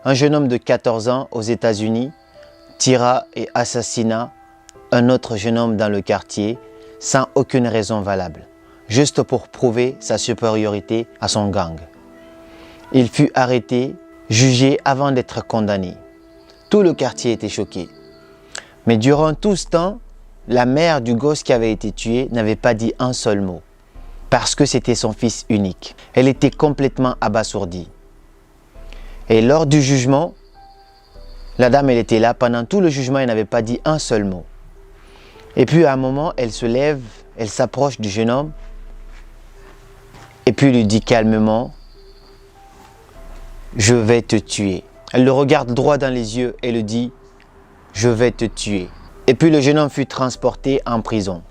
Un jeune homme de 14 ans aux États-Unis tira et assassina un autre jeune homme dans le quartier sans aucune raison valable, juste pour prouver sa supériorité à son gang. Il fut arrêté, jugé avant d'être condamné. Tout le quartier était choqué. Mais durant tout ce temps, la mère du gosse qui avait été tué n'avait pas dit un seul mot, parce que c'était son fils unique. Elle était complètement abasourdie. Et lors du jugement, la dame, elle était là. Pendant tout le jugement, elle n'avait pas dit un seul mot. Et puis à un moment, elle se lève, elle s'approche du jeune homme et puis lui dit calmement, « Je vais te tuer ». Elle le regarde droit dans les yeux et lui dit, « Je vais te tuer ». Et puis le jeune homme fut transporté en prison.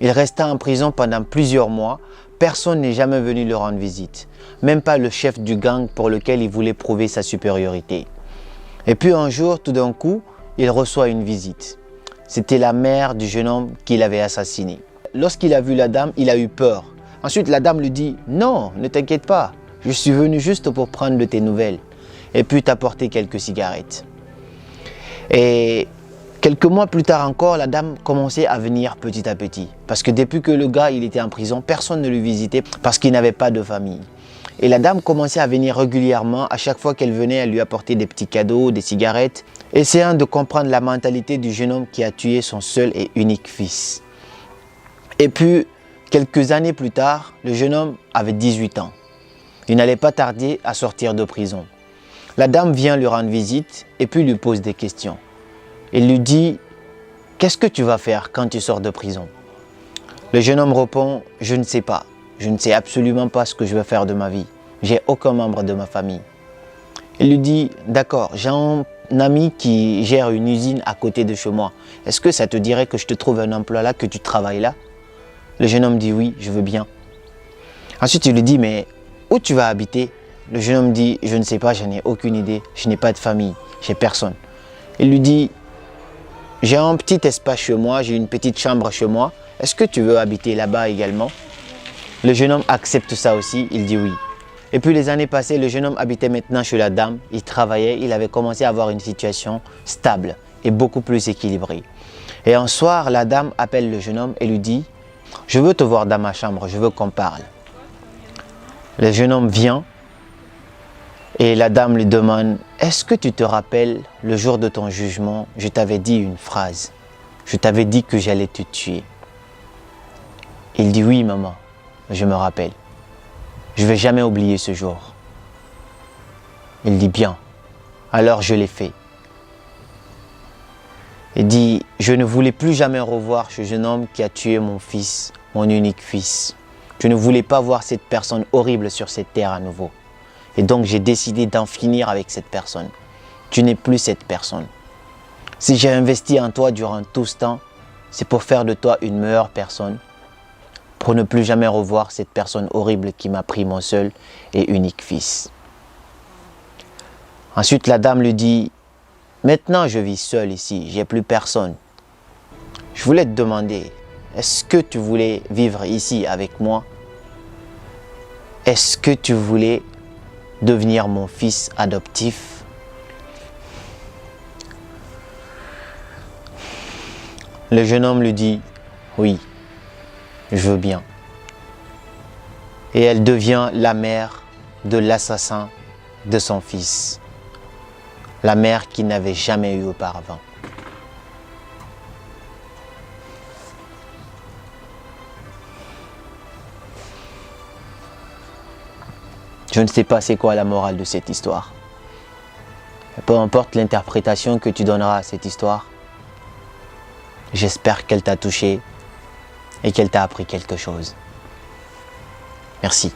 Il resta en prison pendant plusieurs mois. Personne n'est jamais venu le rendre visite. Même pas le chef du gang pour lequel il voulait prouver sa supériorité. Et puis un jour, tout d'un coup, il reçoit une visite. C'était la mère du jeune homme qu'il avait assassiné. Lorsqu'il a vu la dame, il a eu peur. Ensuite, la dame lui dit, « Non, ne t'inquiète pas, je suis venu juste pour prendre de tes nouvelles et puis t'apporter quelques cigarettes. » Et quelques mois plus tard encore, la dame commençait à venir petit à petit. Parce que depuis que le gars il était en prison, personne ne le visitait parce qu'il n'avait pas de famille. Et la dame commençait à venir régulièrement. À chaque fois qu'elle venait, elle lui apportait des petits cadeaux, des cigarettes, essayant de comprendre la mentalité du jeune homme qui a tué son seul et unique fils. Et puis, quelques années plus tard, le jeune homme avait 18 ans. Il n'allait pas tarder à sortir de prison. La dame vient lui rendre visite et puis lui pose des questions. Il lui dit, « Qu'est-ce que tu vas faire quand tu sors de prison ?» Le jeune homme répond, « Je ne sais pas. Je ne sais absolument pas ce que je vais faire de ma vie. J'ai aucun membre de ma famille. » Il lui dit, « D'accord, j'ai un ami qui gère une usine à côté de chez moi. Est-ce que ça te dirait que je te trouve un emploi là, que tu travailles là ?» Le jeune homme dit, « Oui, je veux bien. » Ensuite, il lui dit, « Mais où tu vas habiter ?» Le jeune homme dit, « Je ne sais pas, je n'ai aucune idée. Je n'ai pas de famille, j'ai personne. » Il lui dit, « J'ai un petit espace chez moi, j'ai une petite chambre chez moi. Est-ce que tu veux habiter là-bas également ?» Le jeune homme accepte ça aussi, il dit oui. Et puis les années passées, le jeune homme habitait maintenant chez la dame, il travaillait, il avait commencé à avoir une situation stable et beaucoup plus équilibrée. Et un soir, la dame appelle le jeune homme et lui dit, « Je veux te voir dans ma chambre, je veux qu'on parle. » Le jeune homme vient et la dame lui demande, « Est-ce que tu te rappelles le jour de ton jugement, je t'avais dit une phrase, je t'avais dit que j'allais te tuer. » Il dit, « Oui maman. Je me rappelle. Je ne vais jamais oublier ce jour. » Il dit, « Bien, alors je l'ai fait. » Il dit, « Je ne voulais plus jamais revoir ce jeune homme qui a tué mon fils, mon unique fils. Je ne voulais pas voir cette personne horrible sur cette terre à nouveau. Et donc j'ai décidé d'en finir avec cette personne. Tu n'es plus cette personne. Si j'ai investi en toi durant tout ce temps, c'est pour faire de toi une meilleure personne, pour ne plus jamais revoir cette personne horrible qui m'a pris mon seul et unique fils. » Ensuite, la dame lui dit, « Maintenant, je vis seule ici, j'ai plus personne. Je voulais te demander, est-ce que tu voulais vivre ici avec moi? Est-ce que tu voulais devenir mon fils adoptif? » Le jeune homme lui dit, « Oui. Je veux bien. » Et elle devient la mère de l'assassin de son fils. La mère qu'il n'avait jamais eue auparavant. Je ne sais pas c'est quoi la morale de cette histoire. Peu importe l'interprétation que tu donneras à cette histoire, j'espère qu'elle t'a touché et qu'elle t'a appris quelque chose. Merci.